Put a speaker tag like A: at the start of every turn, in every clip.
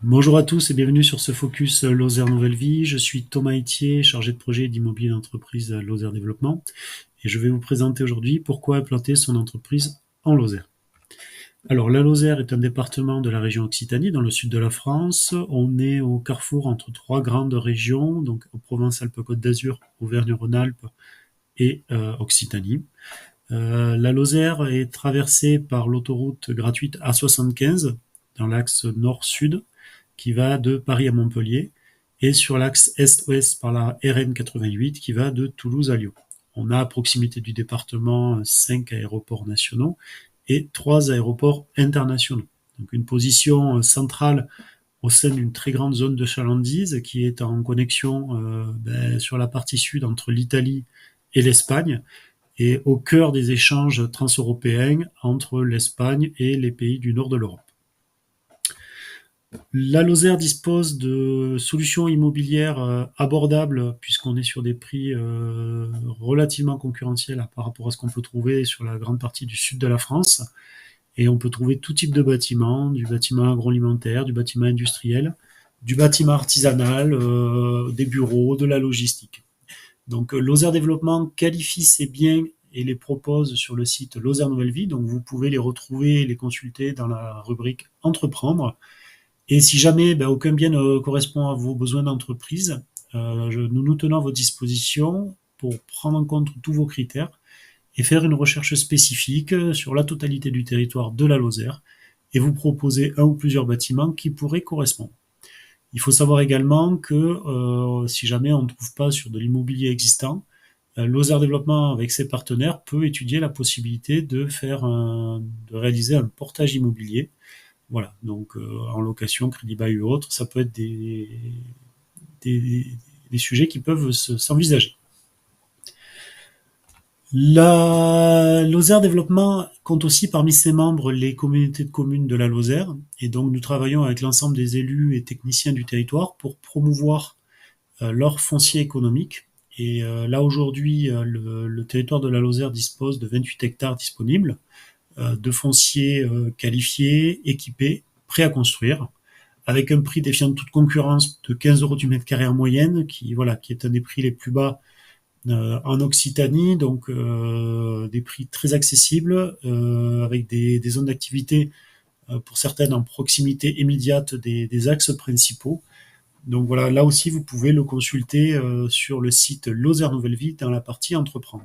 A: Bonjour à tous et bienvenue sur ce focus Lozère Nouvelle Vie. Je suis Thomas Itier, chargé de projet d'immobilier d'entreprise à Lozère Développement et je vais vous présenter aujourd'hui pourquoi implanter son entreprise en Lozère. Alors la Lozère est un département de la région Occitanie dans le sud de la France. On est au carrefour entre trois grandes régions, donc Provence-Alpes-Côte d'Azur, Auvergne-Rhône-Alpes et Occitanie. La Lozère est traversée par l'autoroute gratuite A75 dans l'axe nord-sud qui va de Paris à Montpellier, et sur l'axe est-ouest par la RN 88 qui va de Toulouse à Lyon. On a à proximité du département 5 aéroports nationaux et 3 aéroports internationaux. Donc une position centrale au sein d'une très grande zone de chalandise qui est en connexion sur la partie sud entre l'Italie et l'Espagne et au cœur des échanges transeuropéens entre l'Espagne et les pays du nord de l'Europe. La Lozère dispose de solutions immobilières abordables puisqu'on est sur des prix relativement concurrentiels par rapport à ce qu'on peut trouver sur la grande partie du sud de la France. Et on peut trouver tout type de bâtiments, du bâtiment agroalimentaire, du bâtiment industriel, du bâtiment artisanal, des bureaux, de la logistique. Donc Lozère Développement qualifie ces biens et les propose sur le site Lozère Nouvelle Vie. Donc vous pouvez les retrouver et les consulter dans la rubrique Entreprendre. Et si jamais aucun bien ne correspond à vos besoins d'entreprise, nous nous tenons à votre disposition pour prendre en compte tous vos critères et faire une recherche spécifique sur la totalité du territoire de la Lozère et vous proposer un ou plusieurs bâtiments qui pourraient correspondre. Il faut savoir également que si jamais on ne trouve pas sur de l'immobilier existant, Lozère Développement, avec ses partenaires, peut étudier la possibilité de de réaliser un portage immobilier. Voilà, donc en location, crédit bail ou autre, ça peut être des, des sujets qui peuvent s'envisager. La Lozère Développement compte aussi parmi ses membres les communautés de communes de la Lozère, et donc nous travaillons avec l'ensemble des élus et techniciens du territoire pour promouvoir leur foncier économique. Et là aujourd'hui, le territoire de la Lozère dispose de 28 hectares disponibles, de fonciers qualifiés, équipés, prêts à construire, avec un prix défiant de toute concurrence de 15 euros du mètre carré en moyenne, qui est un des prix les plus bas en Occitanie, donc des prix très accessibles, avec des zones d'activité pour certaines en proximité immédiate des axes principaux. Donc voilà, là aussi vous pouvez le consulter sur le site Lozère Nouvelle Vie dans la partie Entreprendre.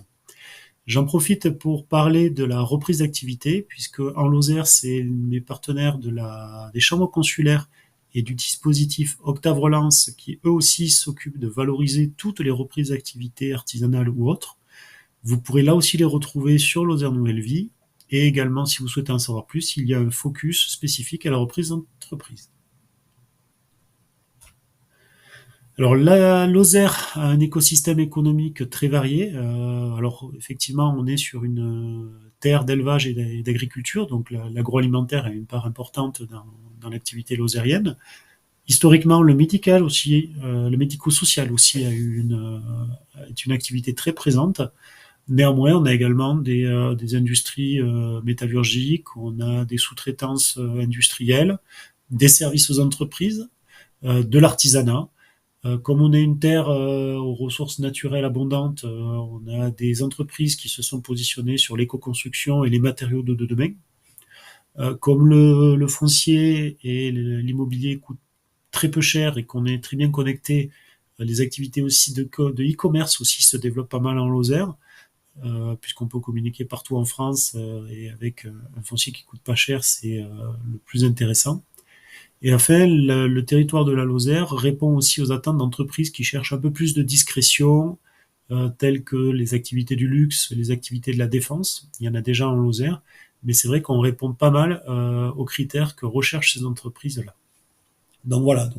A: J'en profite pour parler de la reprise d'activité, puisque en Lozère, c'est mes partenaires des chambres consulaires et du dispositif Octave Relance qui eux aussi s'occupent de valoriser toutes les reprises d'activités artisanales ou autres. Vous pourrez là aussi les retrouver sur Lozère Nouvelle Vie. Et également, si vous souhaitez en savoir plus, il y a un focus spécifique à la reprise d'entreprise. Alors la Lozère a un écosystème économique très varié. Alors effectivement, on est sur une terre d'élevage et d'agriculture, donc l'agroalimentaire a une part importante dans l'activité lozérienne. Historiquement, le médical aussi, le médico-social aussi est une activité très présente. Néanmoins, on a également des industries métallurgiques, on a des sous-traitances industrielles, des services aux entreprises, de l'artisanat. Comme on est une terre aux ressources naturelles abondantes, on a des entreprises qui se sont positionnées sur l'éco-construction et les matériaux de demain. Comme le foncier et l'immobilier coûtent très peu cher et qu'on est très bien connecté, les activités aussi de e-commerce aussi se développent pas mal en Lozère, puisqu'on peut communiquer partout en France et avec un foncier qui coûte pas cher, c'est le plus intéressant. Et enfin, le territoire de la Lozère répond aussi aux attentes d'entreprises qui cherchent un peu plus de discrétion, telles que les activités du luxe, les activités de la défense. Il y en a déjà en Lozère, mais c'est vrai qu'on répond pas mal aux critères que recherchent ces entreprises-là. Donc voilà,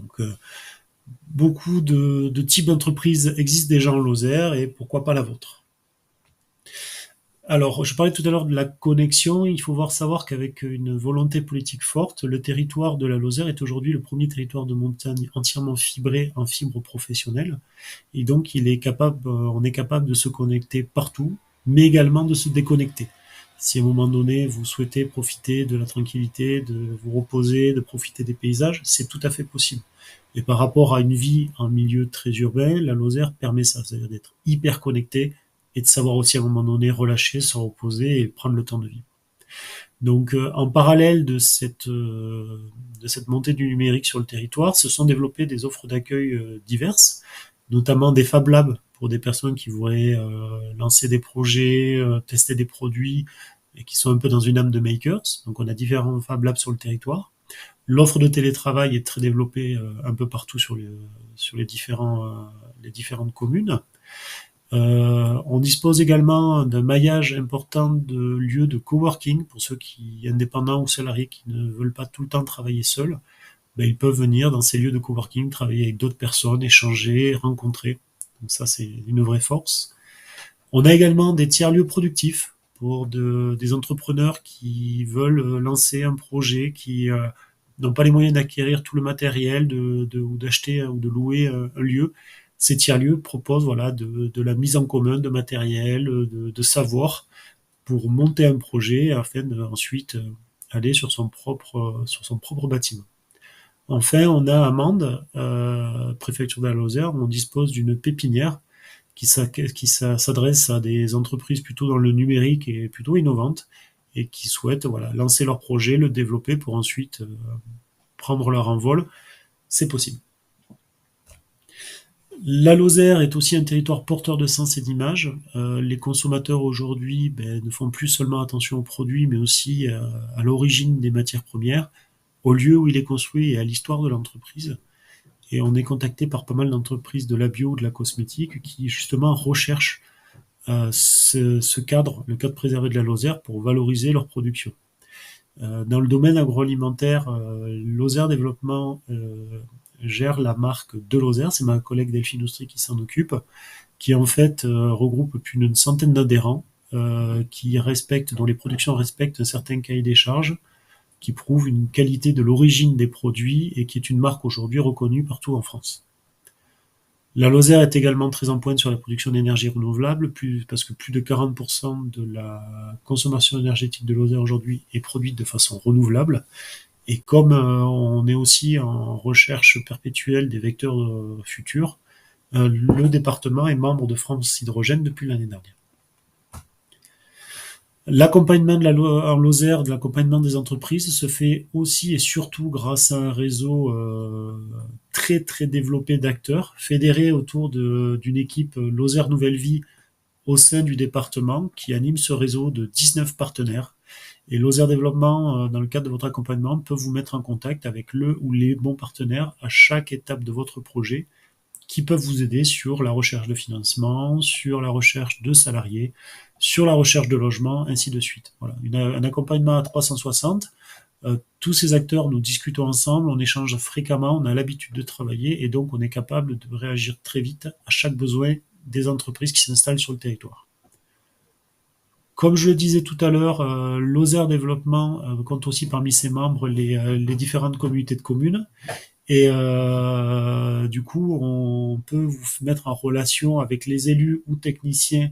A: beaucoup de types d'entreprises existent déjà en Lozère et pourquoi pas la vôtre. Alors, je parlais tout à l'heure de la connexion. Il faut savoir qu'avec une volonté politique forte, le territoire de la Lozère est aujourd'hui le premier territoire de montagne entièrement fibré en fibre professionnelle. Et donc, on est capable de se connecter partout, mais également de se déconnecter. Si à un moment donné, vous souhaitez profiter de la tranquillité, de vous reposer, de profiter des paysages, c'est tout à fait possible. Et par rapport à une vie en milieu très urbain, la Lozère permet ça, c'est-à-dire d'être hyper connecté et de savoir aussi à un moment donné relâcher, se reposer et prendre le temps de vivre. Donc, en parallèle de cette montée du numérique sur le territoire, se sont développées des offres d'accueil diverses, notamment des Fab Labs pour des personnes qui voudraient lancer des projets, tester des produits et qui sont un peu dans une âme de makers. Donc, on a différents Fab Labs sur le territoire. L'offre de télétravail est très développée un peu partout sur les différentes communes. On dispose également d'un maillage important de lieux de coworking pour ceux qui, indépendants ou salariés, qui ne veulent pas tout le temps travailler seuls. Ben, ils peuvent venir dans ces lieux de coworking, travailler avec d'autres personnes, échanger, rencontrer. Donc ça, c'est une vraie force. On a également des tiers-lieux productifs pour des entrepreneurs qui veulent lancer un projet, qui n'ont pas les moyens d'acquérir tout le matériel, ou d'acheter ou de louer un lieu. Ces tiers-lieux proposent voilà, de la mise en commun de matériel, de savoir pour monter un projet afin d'ensuite aller sur son propre bâtiment. Enfin, on a à Mende, préfecture de la Lozère, on dispose d'une pépinière qui s'adresse à des entreprises plutôt dans le numérique et plutôt innovantes et qui souhaitent voilà, lancer leur projet, le développer pour ensuite prendre leur envol. C'est possible. La Lozère est aussi un territoire porteur de sens et d'images. Les consommateurs aujourd'hui ne font plus seulement attention aux produits, mais aussi à l'origine des matières premières, au lieu où il est construit et à l'histoire de l'entreprise. Et on est contacté par pas mal d'entreprises de la bio, de la cosmétique, qui justement recherchent ce cadre, le cadre préservé de la Lozère, pour valoriser leur production. Dans le domaine agroalimentaire, Lozère Développement gère la marque de Lozère, c'est ma collègue Delphine Austry qui s'en occupe, qui en fait regroupe plus d'une centaine d'adhérents dont les productions respectent un certain cahier des charges, qui prouve une qualité de l'origine des produits et qui est une marque aujourd'hui reconnue partout en France. La Lozère est également très en pointe sur la production d'énergie renouvelable, parce que plus de 40% de la consommation énergétique de Lozère aujourd'hui est produite de façon renouvelable. Et comme on est aussi en recherche perpétuelle des vecteurs futurs, le département est membre de France Hydrogène depuis l'année dernière. L'accompagnement en Lozère, de l'accompagnement des entreprises se fait aussi et surtout grâce à un réseau très très développé d'acteurs, fédérés autour d'une équipe Lozère Nouvelle Vie au sein du département qui anime ce réseau de 19 partenaires. Et Lozère Développement, dans le cadre de votre accompagnement, peut vous mettre en contact avec le ou les bons partenaires à chaque étape de votre projet qui peuvent vous aider sur la recherche de financement, sur la recherche de salariés, sur la recherche de logement, ainsi de suite. Voilà, un accompagnement à 360. Tous ces acteurs, nous discutons ensemble, on échange fréquemment, on a l'habitude de travailler et donc on est capable de réagir très vite à chaque besoin des entreprises qui s'installent sur le territoire. Comme je le disais tout à l'heure, Lozère Développement compte aussi parmi ses membres les différentes communautés de communes. Et du coup, on peut vous mettre en relation avec les élus ou techniciens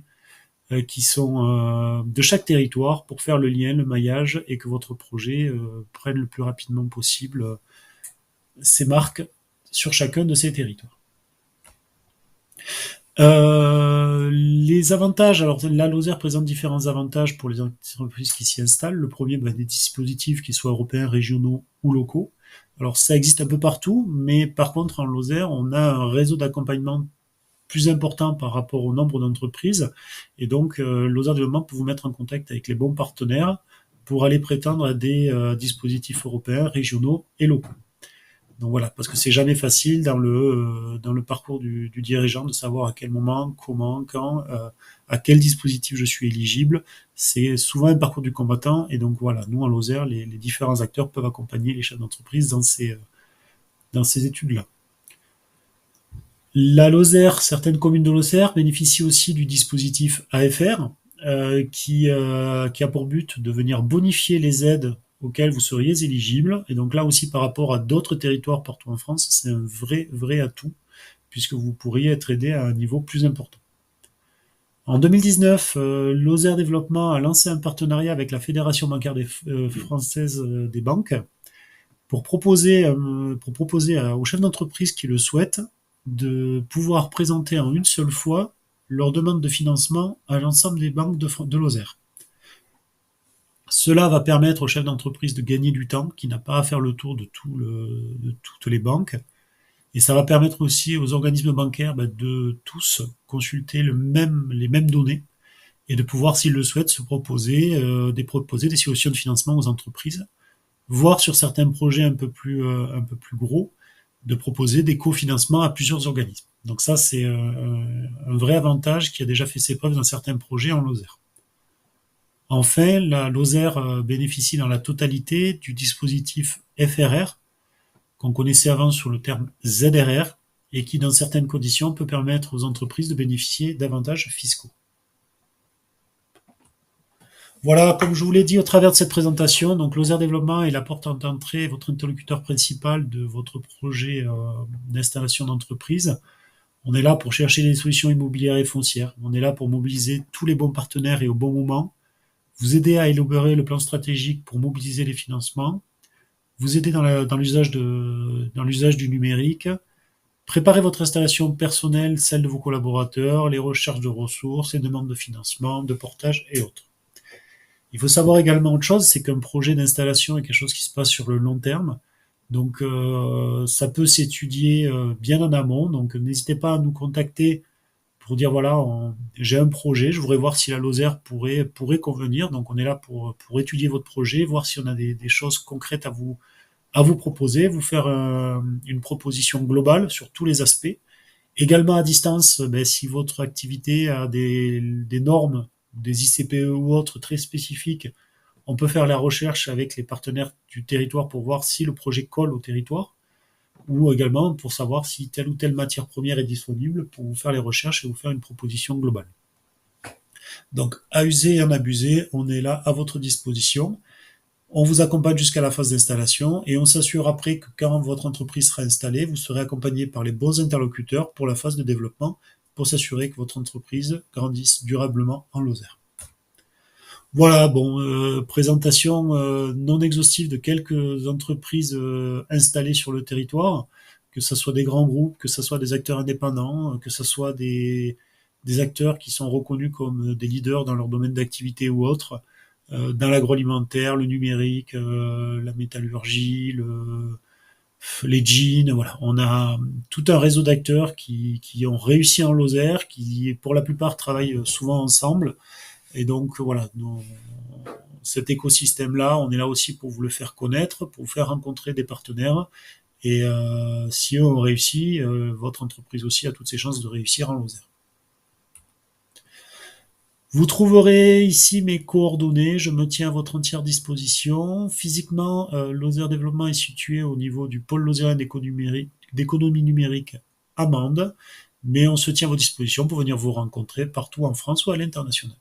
A: qui sont de chaque territoire pour faire le lien, le maillage et que votre projet prenne le plus rapidement possible ses marques sur chacun de ces territoires. Les avantages, alors la Lozère présente différents avantages pour les entreprises qui s'y installent. Le premier, des dispositifs qui soient européens, régionaux ou locaux. Alors ça existe un peu partout, mais par contre en Lozère, on a un réseau d'accompagnement plus important par rapport au nombre d'entreprises, et donc Lozère Développement peut vous mettre en contact avec les bons partenaires pour aller prétendre à des dispositifs européens, régionaux et locaux. Donc voilà, parce que c'est jamais facile dans le parcours du dirigeant de savoir à quel moment, comment, quand, à quel dispositif je suis éligible. C'est souvent un parcours du combattant, et donc voilà, nous en Lozère, les différents acteurs peuvent accompagner les chefs d'entreprise dans ces études-là. La Lozère, certaines communes de Lozère bénéficient aussi du dispositif AFR, qui a pour but de venir bonifier les aides auxquelles vous seriez éligible. Et donc là aussi, par rapport à d'autres territoires partout en France, c'est un vrai atout, puisque vous pourriez être aidé à un niveau plus important. En 2019, Lozère Développement a lancé un partenariat avec la Fédération bancaire française des banques pour proposer aux chefs d'entreprise qui le souhaitent de pouvoir présenter en une seule fois leur demande de financement à l'ensemble des banques de Lozère. Cela va permettre aux chefs d'entreprise de gagner du temps, qui n'a pas à faire le tour de toutes les banques. Et ça va permettre aussi aux organismes bancaires de tous consulter les mêmes données et de pouvoir, s'ils le souhaitent, proposer des solutions de financement aux entreprises, voire sur certains projets un peu plus gros, de proposer des cofinancements à plusieurs organismes. Donc ça, c'est un vrai avantage qui a déjà fait ses preuves dans certains projets en Lozère. Enfin, la Lozère bénéficie dans la totalité du dispositif FRR, qu'on connaissait avant sous le terme ZRR, et qui, dans certaines conditions, peut permettre aux entreprises de bénéficier d'avantages fiscaux. Voilà, comme je vous l'ai dit au travers de cette présentation, donc Lozère Développement est la porte d'entrée, votre interlocuteur principal de votre projet d'installation d'entreprise. On est là pour chercher des solutions immobilières et foncières. On est là pour mobiliser tous les bons partenaires et au bon moment, vous aider à élaborer le plan stratégique pour mobiliser les financements, vous aider dans l'usage du numérique, préparer votre installation personnelle, celle de vos collaborateurs, les recherches de ressources, les demandes de financement, de portage et autres. Il faut savoir également autre chose, c'est qu'un projet d'installation est quelque chose qui se passe sur le long terme. Donc ça peut s'étudier bien en amont. Donc n'hésitez pas à nous contacter pour dire voilà, j'ai un projet, je voudrais voir si la Lozère pourrait convenir. Donc on est là pour étudier votre projet, voir si on a des choses concrètes à vous proposer, vous faire une proposition globale sur tous les aspects. Également à distance, si votre activité a des normes, des ICPE ou autres très spécifiques, on peut faire la recherche avec les partenaires du territoire pour voir si le projet colle au territoire, ou également pour savoir si telle ou telle matière première est disponible pour vous faire les recherches et vous faire une proposition globale. Donc, à user et en abuser, on est là à votre disposition. On vous accompagne jusqu'à la phase d'installation et on s'assure après que quand votre entreprise sera installée, vous serez accompagné par les bons interlocuteurs pour la phase de développement pour s'assurer que votre entreprise grandisse durablement en Lozère. Voilà, bon, présentation non exhaustive de quelques entreprises installées sur le territoire, que ce soit des grands groupes, que ce soit des acteurs indépendants, que ce soit des acteurs qui sont reconnus comme des leaders dans leur domaine d'activité ou autre, dans l'agroalimentaire, le numérique, la métallurgie, les jeans, voilà. On a tout un réseau d'acteurs qui ont réussi en Lozère, qui pour la plupart travaillent souvent ensemble. Et donc voilà, cet écosystème-là, on est là aussi pour vous le faire connaître, pour vous faire rencontrer des partenaers. Et si eux ont réussi, votre entreprise aussi a toutes ses chances de réussir en Lozère. Vous trouverez ici mes coordonnées, je me tiens à votre entière disposition. Physiquement, Lozère Développement est situé au niveau du pôle lozérien d'économie numérique à Mende, mais on se tient à vos dispositions pour venir vous rencontrer partout en France ou à l'international.